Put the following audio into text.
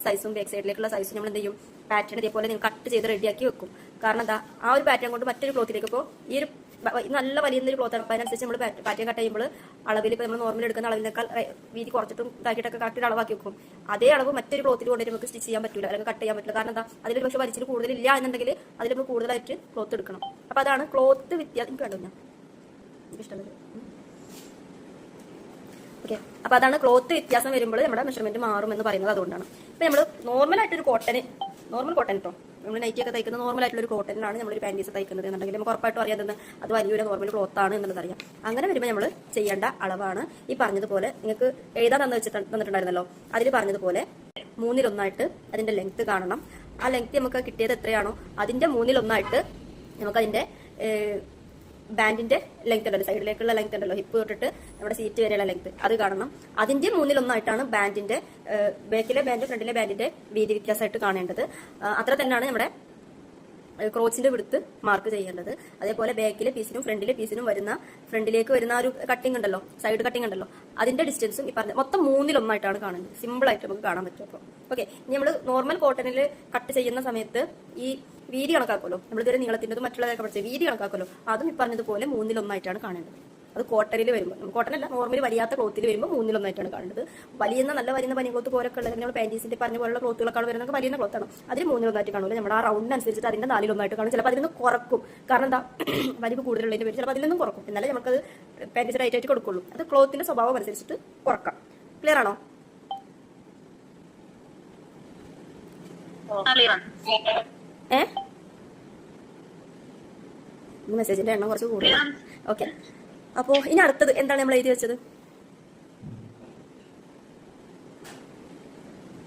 സൈസും ബാക്ക് സൈഡിലേക്കുള്ള സൈസും നമ്മൾ എന്ത് ചെയ്യും പാറ്റേൺ ഇതേപോലെ നിങ്ങൾ കട്ട് ചെയ്ത് റെഡിയാക്കി വെക്കും. കാരണം എന്താ ആ ഒരു പാറ്റേൺ കൊണ്ട് മറ്റൊരു ക്ലോത്തിലേക്ക് ഇപ്പോൾ ഈ ഒരു നല്ല വലിയൊരു ക്ലോത്താണ്. അപ്പോൾ അതിനനുസരിച്ച് നമ്മൾ പാറ്റേൺ കട്ട് ചെയ്യുമ്പോൾ അളവിൽ ഇപ്പോൾ നമ്മൾ നോർമൽ എടുക്കുന്ന അളവിനേക്കാൾ വീതി കുറച്ചിട്ടും ഇതാക്കിയിട്ടൊക്കെ കറക്റ്റ് അളവാക്കി വെക്കും. അതേ അളവ് മറ്റൊരു ക്ലോത്തിൽ കൊണ്ടിട്ട് നമുക്ക് സ്റ്റിച്ച് ചെയ്യാൻ പറ്റില്ല, അല്ലെങ്കിൽ കട്ട് ചെയ്യാൻ പറ്റില്ല. കാരണം എന്താ അതിൽ പക്ഷേ വലിച്ചിട്ട് കൂടുതലില്ല എന്നുണ്ടെങ്കിൽ അതിൽ നമ്മൾ കൂടുതലായിട്ട് ക്ലോത്ത് എടുക്കണം. അപ്പോൾ അതാണ് ക്ലോത്ത് വ്യത്യാസം. എനിക്ക് കണ്ടില്ല, എനിക്ക് ഇഷ്ടമുള്ളത്. ഓക്കെ, അപ്പോൾ അതാണ് ക്ലോത്ത് വ്യത്യാസം വരുമ്പോൾ നമ്മുടെ മെഷർമെന്റ് മാറും എന്ന് പറയുന്നത് അതുകൊണ്ടാണ്. ഇപ്പം നമ്മൾ നോർമലായിട്ടൊരു നോർമൽ കോട്ടൺ കേട്ടോ, നമ്മൾ നൈറ്റി ഒക്കെ തയ്ക്കുന്ന നോർമലായിട്ടുള്ള ഒരു കോട്ടനാണ് നമ്മളൊരു പാൻറ്റീസ് തയ്ക്കുന്നത് എന്നുണ്ടെങ്കിൽ നമുക്ക് ഉറപ്പായിട്ടും അറിയാതെ അത് വലിയൊരു നോർമൽ ക്ലോത്ത് ആണ് എന്നുള്ളത് അറിയാം. അങ്ങനെ വരുമ്പോൾ നമ്മൾ ചെയ്യേണ്ട അളവാണ് ഈ പറഞ്ഞതുപോലെ നിങ്ങൾക്ക് എഴുതാൻ തന്നിട്ടുണ്ടായിരുന്നല്ലോ, അതിൽ പറഞ്ഞതുപോലെ 1/3 അതിന്റെ ലെങ്ത് കാണണം. ആ ലെങ്ത് നമുക്ക് കിട്ടിയത് എത്രയാണോ അതിന്റെ 1/3 നമുക്കതിന്റെ ബാൻഡിന്റെ ലെങ്ത് ഉണ്ടല്ലോ, സൈഡിലേക്കുള്ള ലെങ്ത് ഉണ്ടല്ലോ, ഹിപ്പ് തൊട്ടിട്ട് നമ്മുടെ സീറ്റ് വരെയുള്ള ലെങ്ത് അത് കാണണം. അതിന്റെ 1/3 ബാൻഡിന്റെ ബാക്കിലെ ബാൻഡ് ഫ്രണ്ടിലെ ബാൻഡിന്റെ വീതി വ്യത്യാസമായിട്ട് കാണേണ്ടത്. അത്ര തന്നെയാണ് നമ്മുടെ ക്രോച്ചിന്റെ വിടുത്ത് മാർക്ക് ചെയ്യേണ്ടത്. അതേപോലെ ബാക്കിലെ പീസിനും ഫ്രണ്ടിലെ പീസിനും ഫ്രണ്ടിലേക്ക് വരുന്ന ഒരു കട്ടിംഗ് ഉണ്ടല്ലോ, സൈഡ് കട്ടിംഗ് ഉണ്ടല്ലോ, അതിന്റെ ഡിസ്റ്റൻസും ഈ പറഞ്ഞ മൊത്തം 1/3 കാണുന്നത്. സിമ്പിൾ ആയിട്ട് നമുക്ക് കാണാൻ പറ്റും. അപ്പോൾ ഓക്കെ, ഇനി നമ്മൾ നോർമൽ കോട്ടണിൽ കട്ട് ചെയ്യുന്ന സമയത്ത് ഈ വീതി കണക്കാക്കുമല്ലോ, നമ്മളിതുവരെ നീളത്തിൻ്റെതും മറ്റുള്ളതൊക്കെ പഠിച്ചത് വീതി കണക്കാക്കുമല്ലോ, അതും ഈ പറഞ്ഞതുപോലെ 1/3 കാണേണ്ടത്. അത് കോട്ടണിൽ വരുമ്പോൾ, കോട്ടനല്ല നോർമലി വലിയാത്ത ക്ലോത്തിൽ വരുമ്പോൾ 1/3 കാണേണ്ടത്. വലിയുന്ന നല്ല വലിയ പനി ക്ലോത്ത് പോലൊക്കെ ഉള്ളത് നമ്മൾ പാൻറ്റീസിന്റെ പറഞ്ഞ പോലുള്ള ക്ലോത്തുകളൊക്കെ വരുന്നത് വലിയ ക്ലോത്താണ്. അതിന് 1/3 കാണൂല. നമ്മുടെ ആ റൗണ്ട് അനുസരിച്ചിട്ട് അതിന്റെ 4/1 കാണും. ചിലപ്പോൾ അതിൽ നിന്ന് കുറക്കും. കാരണം എന്താ വലിവ് കൂടുതലുള്ളതിന്റെ പേര് ചിലപ്പോൾ അതിൽ നിന്നും കുറക്കും. എന്നാലേ നമുക്കത് പാൻറ്റീസ് റൈറ്റ് ആയിട്ട് കൊടുക്കുള്ളൂ. അത് ക്ലോത്തിന്റെ സ്വഭാവം അനുസരിച്ചിട്ട് കുറക്കാം. ക്ലിയർ ആണോ? മെസ്സേജിന്റെ എണ്ണം കുറച്ച് കൂടുതൽ. ഓക്കെ, അപ്പോൾ ഇനി അടുത്തത് എന്താണ് നമ്മൾ എഴുതി വെച്ചത്?